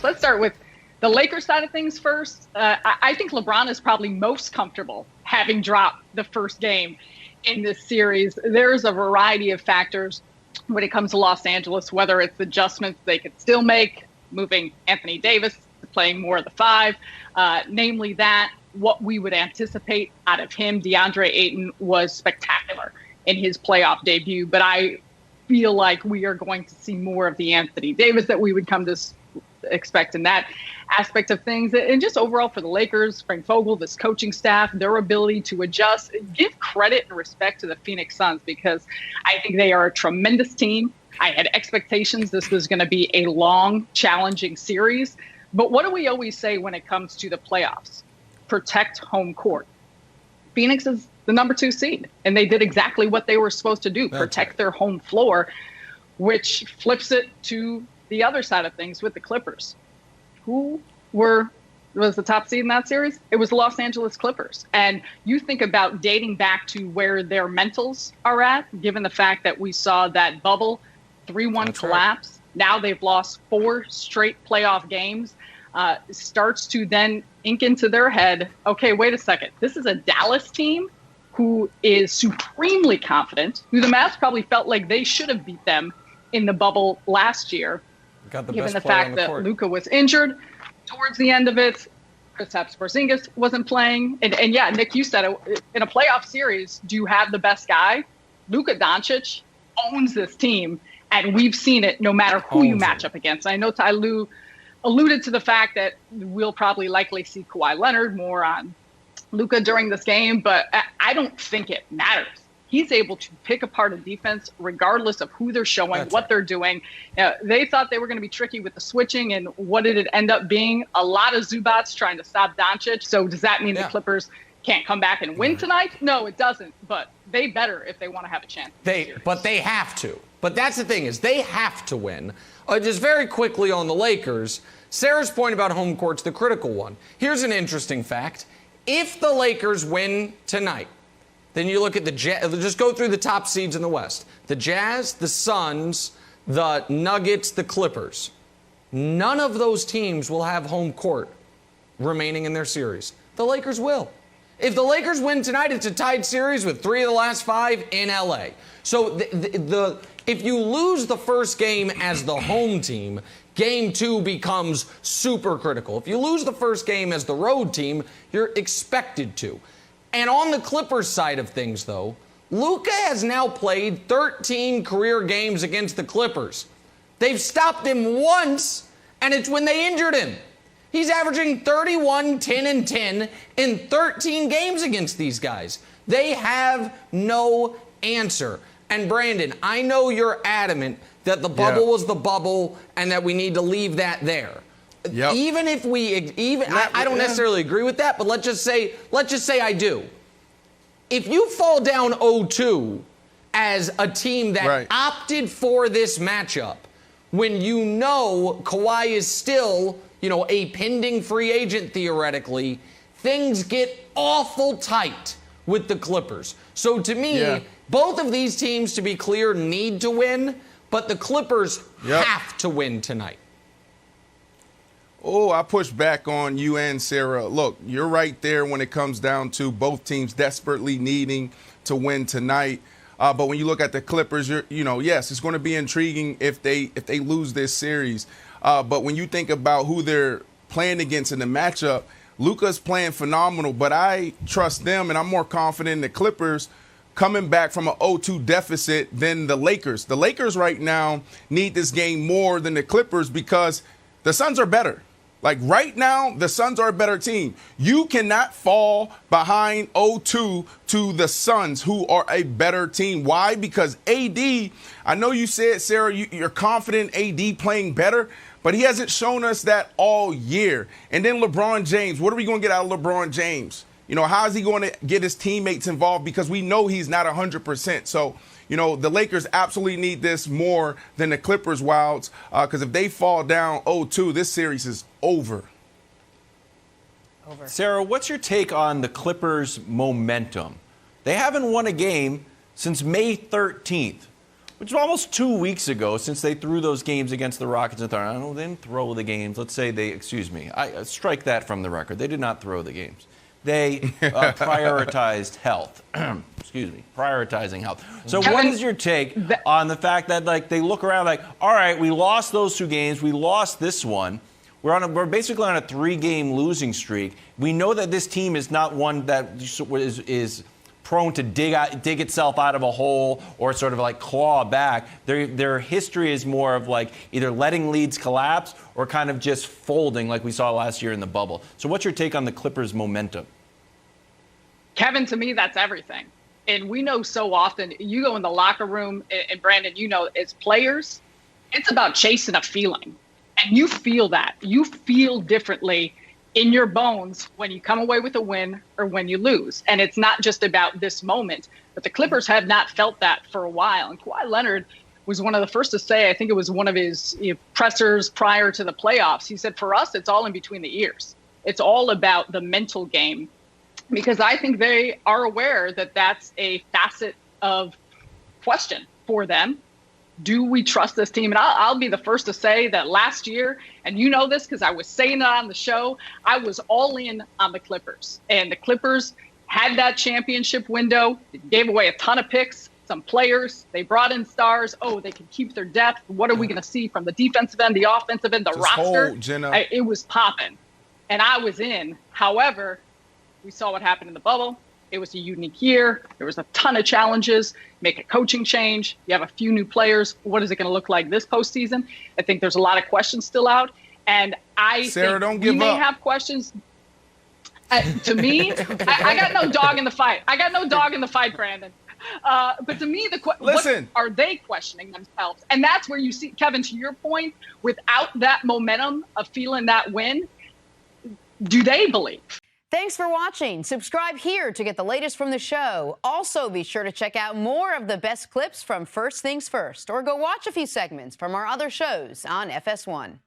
Let's start with the Lakers side of things first. I think LeBron is probably most comfortable having dropped the first game in this series. There's a variety of factors when it comes to Los Angeles, whether it's adjustments they could still make, moving Anthony Davis to playing more of the five, namely that what we would anticipate out of him. DeAndre Ayton was spectacular in his playoff debut, but I feel like we are going to see more of the Anthony Davis that we would come to expect in that aspect of things. And just overall for the Lakers, Frank Vogel, this coaching staff, their ability to adjust, give credit and respect to the Phoenix Suns, because I think they are a tremendous team. I had expectations this was going to be a long, challenging series. But what do we always say when it comes to the playoffs? Protect home court. Phoenix is the number 2 seed, and they did exactly what they were supposed to do, protect their home floor, which flips it to the other side of things with the Clippers. Who was the top seed in that series? It was the Los Angeles Clippers. And you think about dating back to where their mentals are at, given the fact that we saw that bubble 3-1 collapse. Right. Now they've lost 4 straight playoff games. Starts to then ink into their head, okay, wait a second. This is a Dallas team who is supremely confident, who the Mavs probably felt like they should have beat them in the bubble last year. Given the fact that Luka was injured towards the end of it, Kristaps Porzingis wasn't playing. And yeah, Nick, you said it, in a playoff series, do you have the best guy? Luka Doncic owns this team, and we've seen it no matter who you match up against. I know Ty Lue alluded to the fact that we'll probably likely see Kawhi Leonard more on Luka during this game, but I don't think it matters. He's able to pick apart a defense regardless of who they're showing, what they're doing. They thought they were going to be tricky with the switching, and what did it end up being? A lot of Zubats trying to stop Doncic. So does that mean the Clippers can't come back and win tonight? No, it doesn't. But they better if they want to have a chance. But they have to. But that's the thing, is they have to win. Just very quickly on the Lakers, Sarah's point about home court's the critical one. Here's an interesting fact. If the Lakers win tonight, then you look at the Jazz, just go through the top seeds in the West. The Jazz, the Suns, the Nuggets, the Clippers. None of those teams will have home court remaining in their series. The Lakers will. If the Lakers win tonight, it's a tied series with 3 of the last 5 in LA. So if you lose the first game as the home team, Game 2 becomes super critical. If you lose the first game as the road team, you're expected to. And on the Clippers side of things, though, Luka has now played 13 career games against the Clippers. They've stopped him once, and it's when they injured him. He's averaging 31, 10, and 10 in 13 games against these guys. They have no answer. And Brandon, I know you're adamant that the bubble was the bubble and that we need to leave that there. Yep. Even if I don't necessarily agree with that, but let's just say I do. If you fall down 0-2 as a team that opted for this matchup, when you know Kawhi is still, a pending free agent theoretically, things get awful tight with the Clippers. So to me, both of these teams, to be clear, need to win, but the Clippers have to win tonight. Oh, I push back on you and Sarah. Look, you're right there when it comes down to both teams desperately needing to win tonight. But when you look at the Clippers, yes, it's going to be intriguing if they lose this series. But when you think about who they're playing against in the matchup, Luka's playing phenomenal, but I trust them, and I'm more confident in the Clippers coming back from an 0-2 deficit than the Lakers. The Lakers right now need this game more than the Clippers because the Suns are better. Like right now, the Suns are a better team. You cannot fall behind 0-2 to the Suns, who are a better team. Why? Because AD, I know you said, Sarah, you're confident AD playing better, but he hasn't shown us that all year. And then LeBron James, what are we going to get out of LeBron James? How is he going to get his teammates involved? Because we know he's not 100%. So, the Lakers absolutely need this more than the Clippers, Wilds, because if they fall down 0-2, this series is over. Sarah, what's your take on the Clippers' momentum? They haven't won a game since May 13th. which was almost 2 weeks ago since they threw those games against the Rockets and Thunder. I don't know, they didn't throw the games. Let's say I strike that from the record. They did not throw the games. They prioritized health. Prioritizing health. So what is your take on the fact that, like, they look around like, all right, we lost those 2 games, we lost this one. We're basically on a 3-game losing streak. We know that this team is not one that is prone to dig itself out of a hole or sort of like claw back. Their history is more of like either letting leads collapse or kind of just folding like we saw last year in the bubble. So what's your take on the Clippers' momentum? Kevin, to me, that's everything. And we know so often, you go in the locker room, and Brandon, you know, as players, it's about chasing a feeling. And you feel that. You feel differently in your bones when you come away with a win or when you lose. And it's not just about this moment, but the Clippers have not felt that for a while. And Kawhi Leonard was one of the first to say, I think it was one of his pressers prior to the playoffs. He said, for us, it's all in between the ears. It's all about the mental game, because I think they are aware that that's a facet of question for them. Do we trust this team? And I'll be the first to say that last year, and you know this because I was saying it on the show, I was all in on the Clippers. And the Clippers had that championship window. They gave away a ton of picks, some players. They brought in stars. Oh, they can keep their depth. What are we going to see from the defensive end, the offensive end, the roster? It was popping. And I was in. However, we saw what happened in the bubble. It was a unique year. There was a ton of challenges. Make a coaching change. You have a few new players. What is it going to look like this postseason? I think there's a lot of questions still out. And Sarah, think we may have questions. To me, I got no dog in the fight. Brandon. But to me, what are they questioning themselves? And that's where you see, Kevin, to your point, without that momentum of feeling that win, do they believe? Thanks for watching. Subscribe here to get the latest from the show. Also, be sure to check out more of the best clips from First Things First, or go watch a few segments from our other shows on FS1.